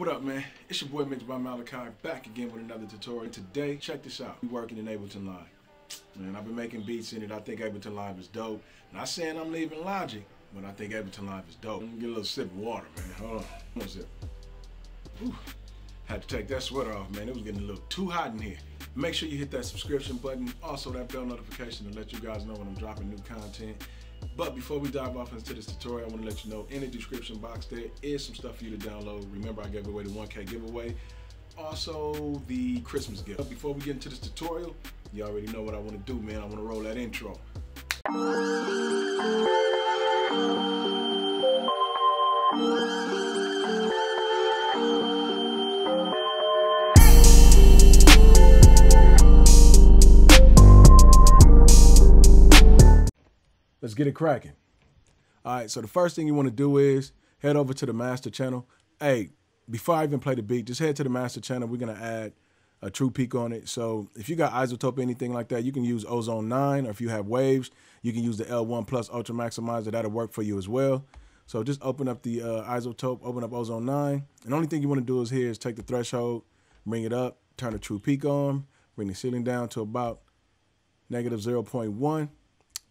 What up, man? It's your boy Mitch by Malachi, back again with another tutorial. Today, check this out. We working in Ableton Live. Man, I've been making beats in it. I think Ableton Live is dope. Not saying I'm leaving Logic, but I think Ableton Live is dope. Let me get a little sip of water, man. Hold on. One sip. Whew. Had to take that sweater off, man. It was getting a little too hot in here. Make sure you hit that subscription button, also that bell notification to let you guys know when I'm dropping new content. But before we dive off into this tutorial, I want to let you know in the description box there is some stuff for you to download. Remember, I gave away the 1K giveaway. Also, the Christmas gift. But before we get into this tutorial, you already know what I want to do, man. I want to roll that intro. Let's get it cracking. All right, so the first thing you want to do is head over to the master channel. Hey, before I even play the beat, just head to the master channel. We're going to add a true peak on it. So if you got isotope or anything like that, you can use Ozone 9, or if you have waves, you can use the L1 Plus Ultra Maximizer. That'll work for you as well. So just open up the isotope, open up Ozone 9. And the only thing you want to do is take the threshold, bring it up, turn the true peak on, bring the ceiling down to about -0.1.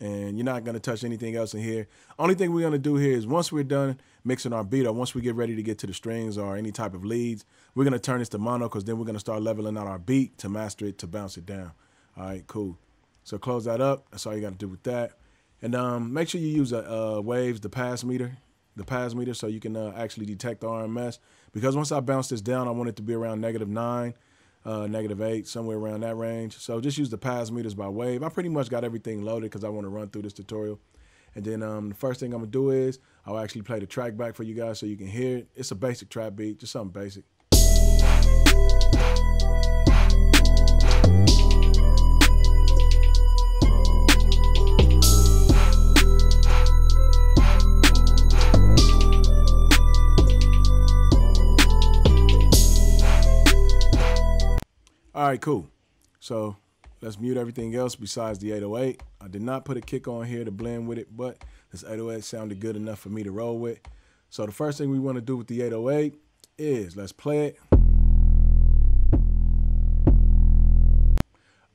And you're not going to touch anything else in here. Only thing we're going to do here is once we're done mixing our beat, or once we get ready to get to the strings or any type of leads, we're going to turn this to mono, because then we're going to start leveling out our beat to master it, to bounce it down. All right, cool. So close that up. That's all you got to do with that. And make sure you use waves, the pass meter, so you can actually detect the RMS. Because once I bounce this down, I want it to be around -9. -8, somewhere around that range. So just use the pass meters by wave. I pretty much got everything loaded because I want to run through this tutorial. And then the first thing I'm going to do is I'll actually play the track back for you guys so you can hear it. It's a basic trap beat, just something basic. All right, cool. So let's mute everything else besides the 808. I did not put a kick on here to blend with it, but this 808 sounded good enough for me to roll with. So the first thing we want to do with the 808 is let's play it.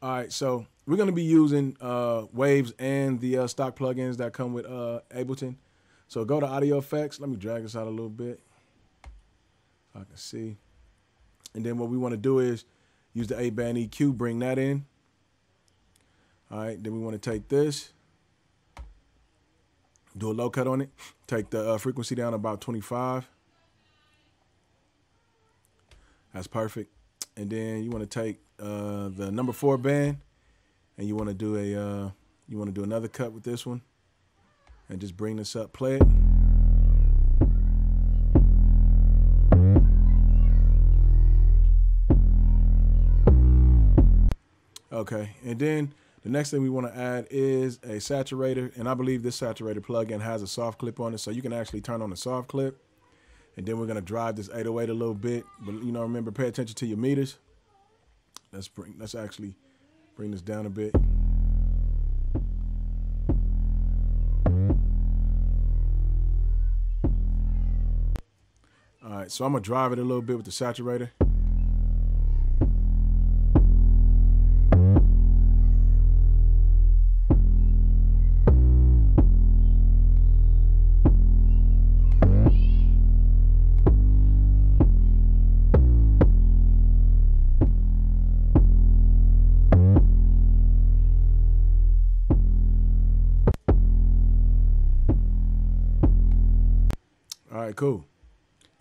All right, so we're going to be using waves and the stock plugins that come with Ableton. So go to audio effects. Let me drag this out a little bit so I can see. And then what we want to do is use the 8-band EQ, bring that in. All right, then we want to take this, do a low cut on it, take the frequency down about 25. That's perfect. And then you want to take the number 4 band, and you want to do another cut with this one, and just bring this up, play it. Okay, and then the next thing we want to add is a saturator, and I believe this saturator plugin has a soft clip on it, so you can actually turn on the soft clip. And then we're going to drive this 808 a little bit, but remember, pay attention to your meters. Let's actually bring this down a bit. All right, so I'm going to drive it a little bit with the saturator. All right, cool.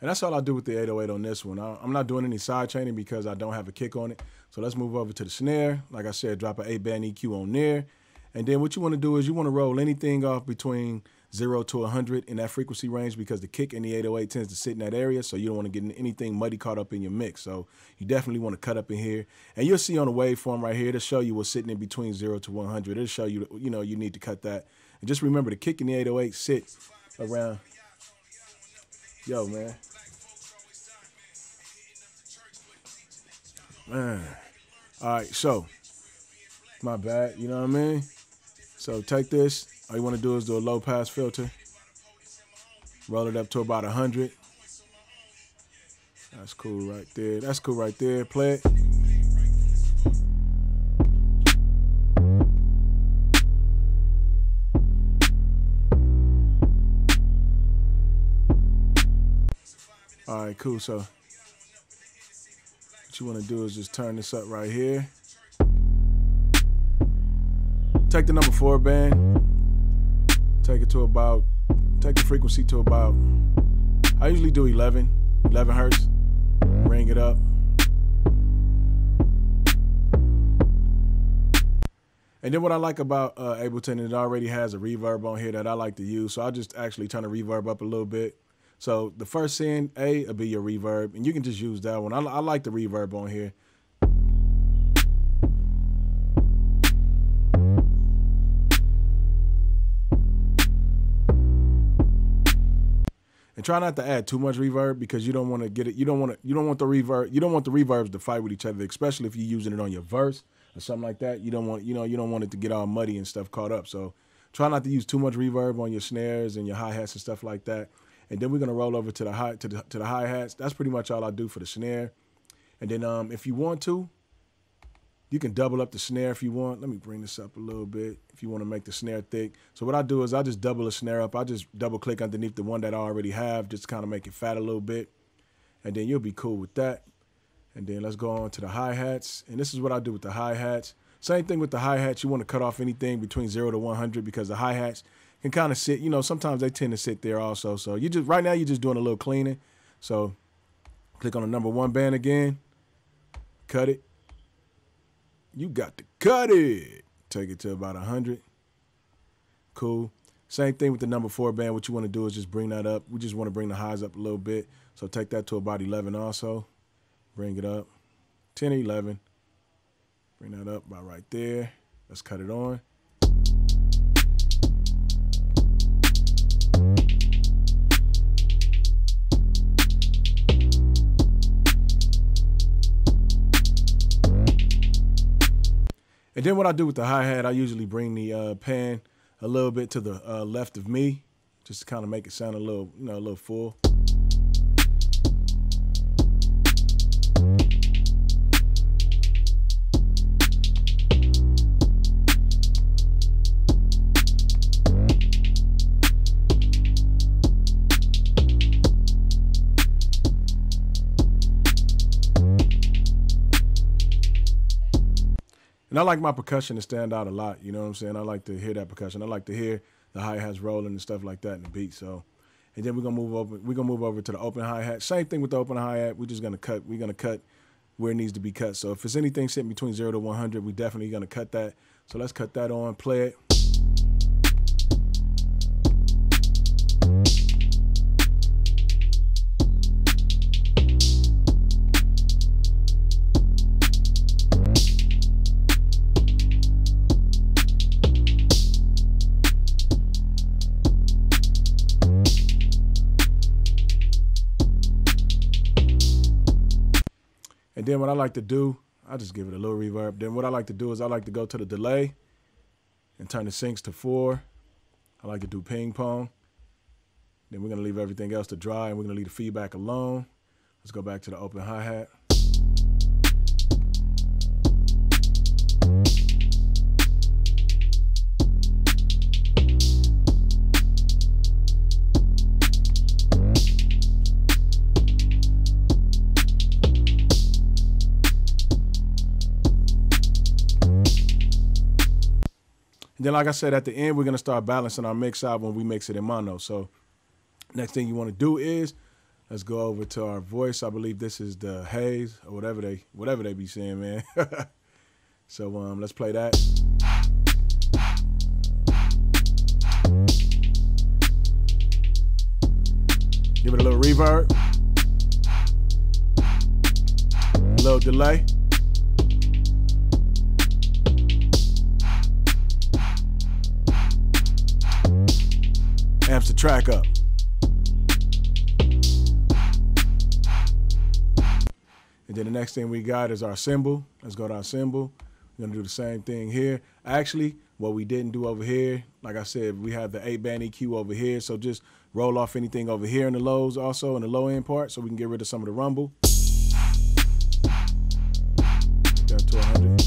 And that's all I do with the 808 on this one. I'm not doing any side chaining because I don't have a kick on it. So let's move over to the snare. Like I said, drop an 8-band EQ on there. And then what you want to do is you want to roll anything off between 0 to 100 in that frequency range, because the kick in the 808 tends to sit in that area. So you don't want to get anything muddy caught up in your mix. So you definitely want to cut up in here. And you'll see on the waveform right here, to show you what's sitting in between 0 to 100. It'll show you, you need to cut that. And just remember, the kick in the 808 sits around. Yo, man. All right, so my bad, you know what I mean? So take this, all you want to do is do a low pass filter, roll it up to about 100, That's cool right there. That's cool right there. Play it. All right, cool. So what you want to do is just turn this up right here. Take the number 4 band. Take it to about, take the frequency to about, I usually do 11 hertz. Bring it up. And then what I like about Ableton, it already has a reverb on here that I like to use. So I'll just actually turn the reverb up a little bit. So the first send, A, will be your reverb. And you can just use that one. I like the reverb on here. And try not to add too much reverb because you don't want to get it. You don't want the reverbs to fight with each other, especially if you're using it on your verse or something like that. You don't want it to get all muddy and stuff caught up. So try not to use too much reverb on your snares and your hi-hats and stuff like that. And then we're gonna roll over to the hi-hats. That's pretty much all I do for the snare. And then if you want to, you can double up the snare if you want. Let me bring this up a little bit if you want to make the snare thick. So what I do is I just double the snare up. I just double click underneath the one that I already have, just kind of make it fat a little bit. And then you'll be cool with that. And then let's go on to the hi-hats. And this is what I do with the hi-hats. Same thing with the hi-hats. You want to cut off anything between 0 to 100 because the hi-hats can kind of sit, sometimes they tend to sit there also. So right now you're just doing a little cleaning. So click on the number 1 band again, cut it. You got to cut it. Take it to about 100. Cool. Same thing with the number 4 band. What you want to do is just bring that up. We just want to bring the highs up a little bit. So take that to about 11 also. Bring it up. 10 or 11. Bring that up about right there. Let's cut it on. And then what I do with the hi-hat, I usually bring the pan a little bit to the left of me, just to kind of make it sound a little, a little full. And I like my percussion to stand out a lot, you know what I'm saying? I like to hear that percussion. I like to hear the hi-hats rolling and stuff like that in the beat. So, and then we're gonna move over to the open hi-hat. Same thing with the open hi-hat. We're gonna cut where it needs to be cut. So if it's anything sitting between 0 to 100, we definitely gonna cut that. So let's cut that on, play it. And then what I like to do, I just give it a little reverb. Then what I like to do is I like to go to the delay and turn the syncs to 4. I like to do ping pong. Then we're gonna leave everything else to dry and we're gonna leave the feedback alone. Let's go back to the open hi-hat. Then, like I said, at the end, we're going to start balancing our mix out when we mix it in mono. So next thing you want to do is, let's go over to our voice. I believe this is the haze or whatever they be saying, man. So let's play that. Give it a little reverb. A little delay. Amps the track up. And then the next thing we got is our cymbal. Let's go to our cymbal. We're gonna do the same thing here. Actually, what we didn't do over here, like I said, we have the 8-band EQ over here. So just roll off anything over here in the lows also, in the low end part, so we can get rid of some of the rumble. Down to 100.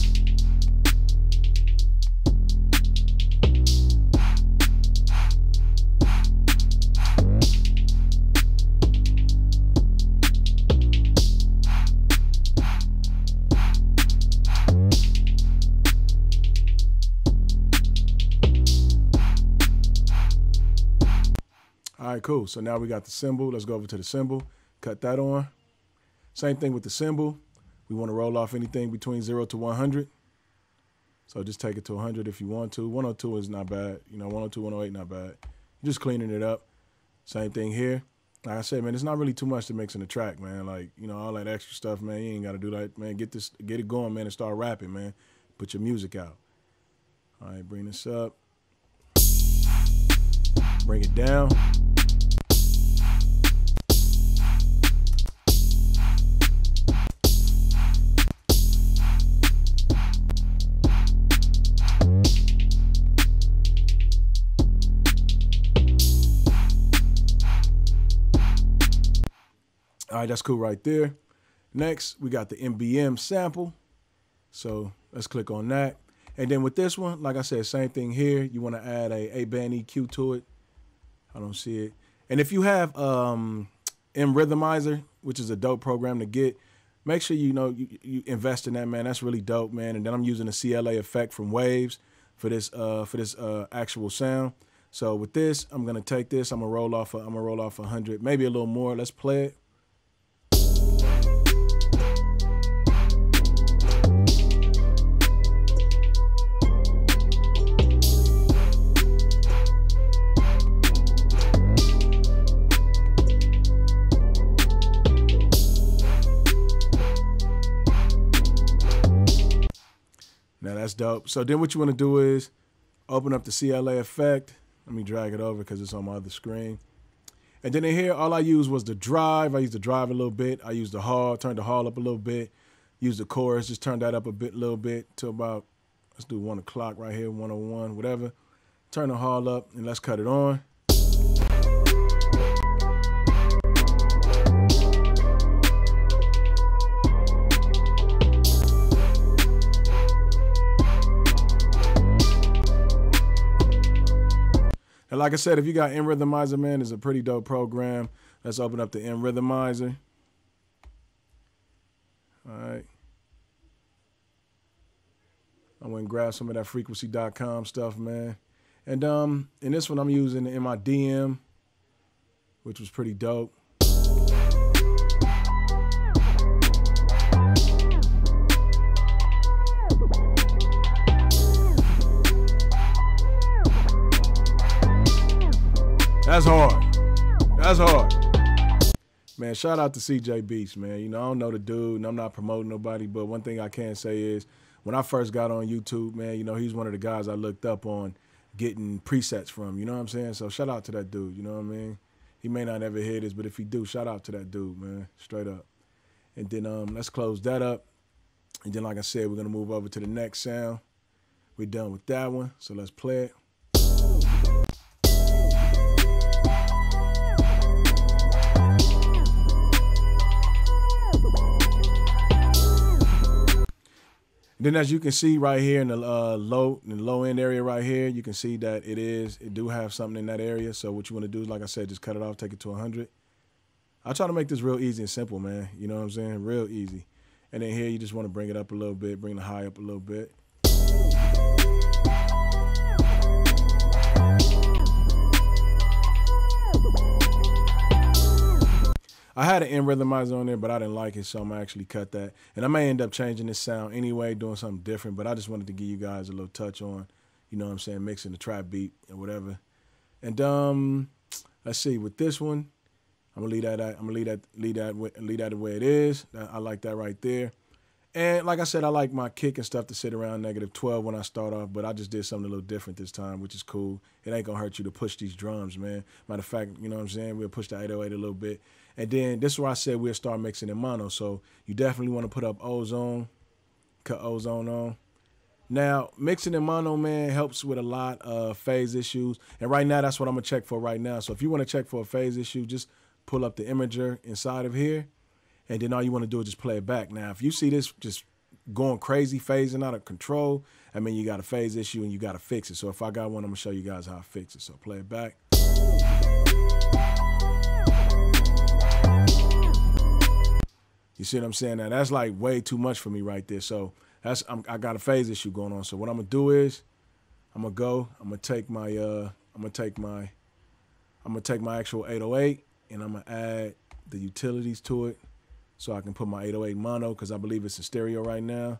All right, cool. So now we got the cymbal. Let's go over to the cymbal. Cut that on. Same thing with the cymbal. We want to roll off anything between 0 to 100. So just take it to 100 if you want to. 102 is not bad. You know, 102, 108, not bad. Just cleaning it up. Same thing here. Like I said, man, it's not really too much to mix in the track, man. Like, you know, all that extra stuff, man, you ain't got to do that, man. Get it going, man, and start rapping, man. Put your music out. All right, bring this up. Bring it down. All right, that's cool right there. Next, we got the MBM sample. So let's click on that. And then with this one, like I said, same thing here. You want to add a band EQ to it. I don't see it. And if you have Rhythmizer, which is a dope program to get, make sure you invest in that, man. That's really dope, man. And then I'm using the CLA effect from Waves for this actual sound. So with this, I'm gonna take this. I'm gonna roll off 100, maybe a little more. Let's play it. Now that's dope. So then what you want to do is open up the CLA effect. Let me drag it over because it's on my other screen. And then in here, all I used was the drive. I used the drive a little bit. I used the hall, turned the hall up a little bit. Used the chorus, just turned that up a little bit to about, let's do 1 o'clock right here, 101, whatever. Turn the hall up and let's cut it on. And like I said, if you got Rhythmizer, man, it's a pretty dope program. Let's open up the Rhythmizer. All right. I went and grabbed some of that frequency.com stuff, man. And in this one, I'm using in my DM, which was pretty dope. That's hard. That's hard. Man, shout out to CJ Beats, man. You know, I don't know the dude, and I'm not promoting nobody, but one thing I can say is when I first got on YouTube, man, you know, he's one of the guys I looked up on getting presets from, you know what I'm saying? So shout out to that dude, you know what I mean? He may not ever hear this, but if he do, shout out to that dude, man, straight up. And then let's close that up. And then, like I said, we're going to move over to the next sound. We're done with that one, so let's play it. Then as you can see right here in the low end area right here, you can see that it do have something in that area. So what you want to do is, like I said, just cut it off, take it to 100. I try to make this real easy and simple, man. You know what I'm saying? Real easy. And then here you just want to bring it up a little bit, bring the high up a little bit. I had an Rhythmizer on there, but I didn't like it, so I'm gonna actually cut that. And I may end up changing this sound anyway, doing something different, but I just wanted to give you guys a little touch on, you know what I'm saying, mixing the trap beat or whatever. And let's see, with this one, I'm gonna leave that the way it is. I like that right there. And like I said, I like my kick and stuff to sit around -12 when I start off, but I just did something a little different this time, which is cool. It ain't gonna hurt you to push these drums, man. Matter of fact, you know what I'm saying, we'll push the 808 a little bit. And then this is where I said we'll start mixing in mono. So you definitely want to put up ozone, cut ozone on. Now, mixing in mono, man, helps with a lot of phase issues. And right now, that's what I'm going to check for right now. So if you want to check for a phase issue, just pull up the imager inside of here. And then all you want to do is just play it back. Now, if you see this just going crazy, phasing out of control, I mean, you got a phase issue and you got to fix it. So if I got one, I'm going to show you guys how I fix it. So play it back. You see what I'm saying? Now, that's like way too much for me right there. So I got a phase issue going on. So what I'm gonna do is I'm gonna take my actual 808 and I'm gonna add the utilities to it so I can put my 808 mono, because I believe it's in stereo right now.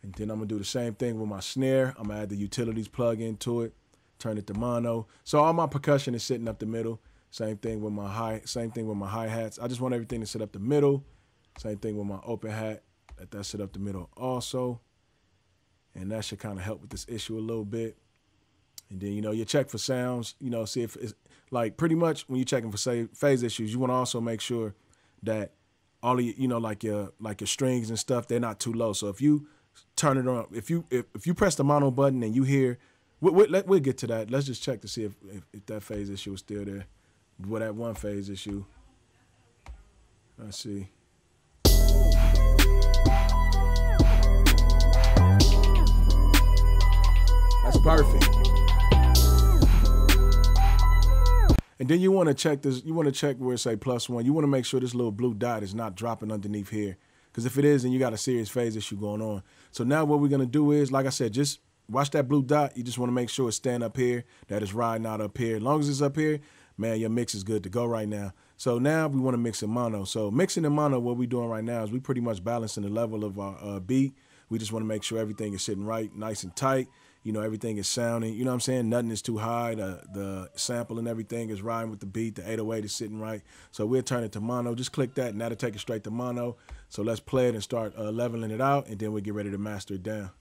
And then I'm gonna do the same thing with my snare. I'm gonna add the utilities plug into it, turn it to mono. So all my percussion is sitting up the middle. Same thing with my hi-hats. I just want everything to sit up the middle. Same thing with my open hat. Let that sit up the middle also. And that should kind of help with this issue a little bit. And then, you check for sounds, see if it's like pretty much when you're checking for phase issues, you want to also make sure that all of you, like your strings and stuff, they're not too low. So if you turn it on, if you press the mono button and you hear, we'll get to that. Let's just check to see if that phase issue is still there. With that one phase issue. Let's see. That's perfect. And then you want to check this. You want to check where it say +1. You want to make sure this little blue dot is not dropping underneath here. Because if it is, then you got a serious phase issue going on. So now what we're going to do is, like I said, just watch that blue dot. You just want to make sure it's staying up here, that it's riding out up here. As long as it's up here, man, your mix is good to go right now. So now we want to mix in mono. So mixing in mono, what we're doing right now is we pretty much balancing the level of our beat. We just want to make sure everything is sitting right, nice and tight. Everything is sounding, you know what I'm saying? Nothing is too high. The sample and everything is riding with the beat. The 808 is sitting right. So we'll turn it to mono. Just click that and that'll take it straight to mono. So let's play it and start leveling it out, and then we'll get ready to master it down.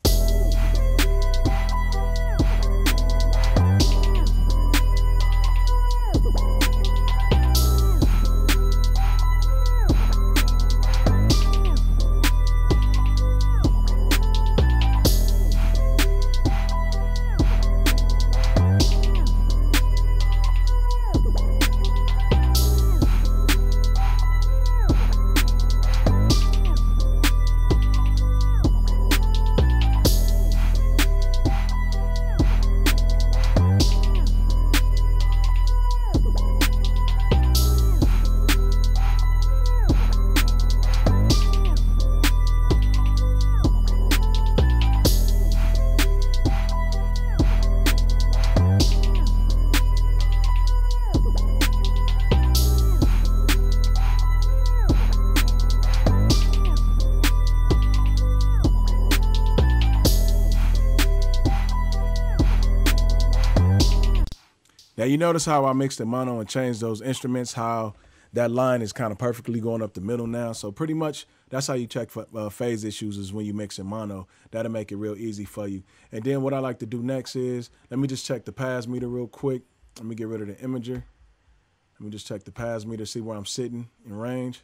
Now you notice how I mixed the mono and changed those instruments, how that line is kind of perfectly going up the middle now. So pretty much that's how you check for phase issues, is when you mix in mono. That'll make it real easy for you. And then what I like to do next is, let me just check the pass meter real quick. Let me get rid of the imager. Let me just check the pass meter, see where I'm sitting in range.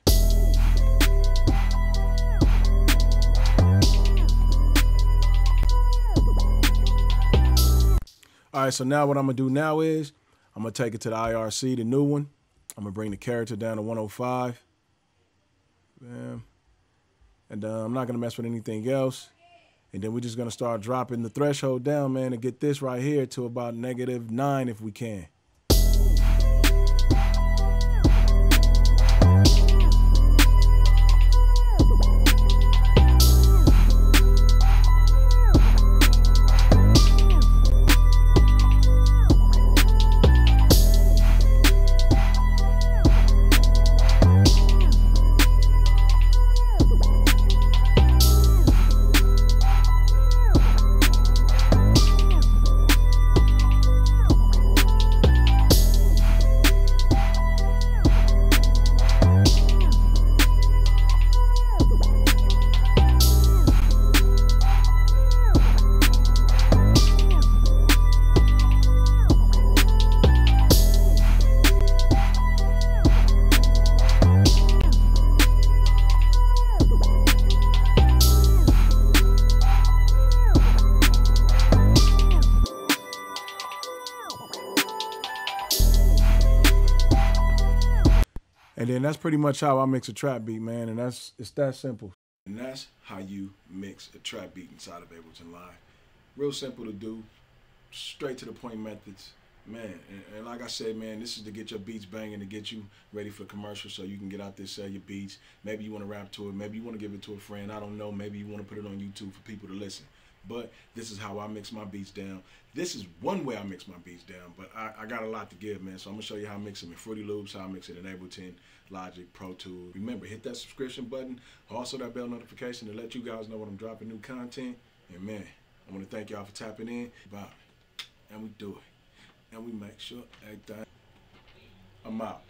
All right, so now what I'm gonna do now is, I'm gonna take it to the IRC, the new one. I'm gonna bring the character down to 105. Bam. And I'm not gonna mess with anything else. And then we're just gonna start dropping the threshold down, man, and get this right here to about -9 if we can. that's pretty much how I mix a trap beat, man. And it's that simple. And that's how you mix a trap beat inside of Ableton Live. Real simple to do, straight to the point methods. Man, and like I said, man, this is to get your beats banging, to get you ready for commercial so you can get out there, sell your beats. Maybe you want to rap to it. Maybe you want to give it to a friend. I don't know. Maybe you want to put it on YouTube for people to listen. But this is how I mix my beats down. This is one way I mix my beats down, but I got a lot to give, man. So I'm going to show you how I mix them in Fruity Loops, how I mix it in Ableton, Logic, Pro Tools. Remember, hit that subscription button, also that bell notification to let you guys know when I'm dropping new content. And, man, I want to thank y'all for tapping in. Bye. And we do it. And we make sure everything. I'm out.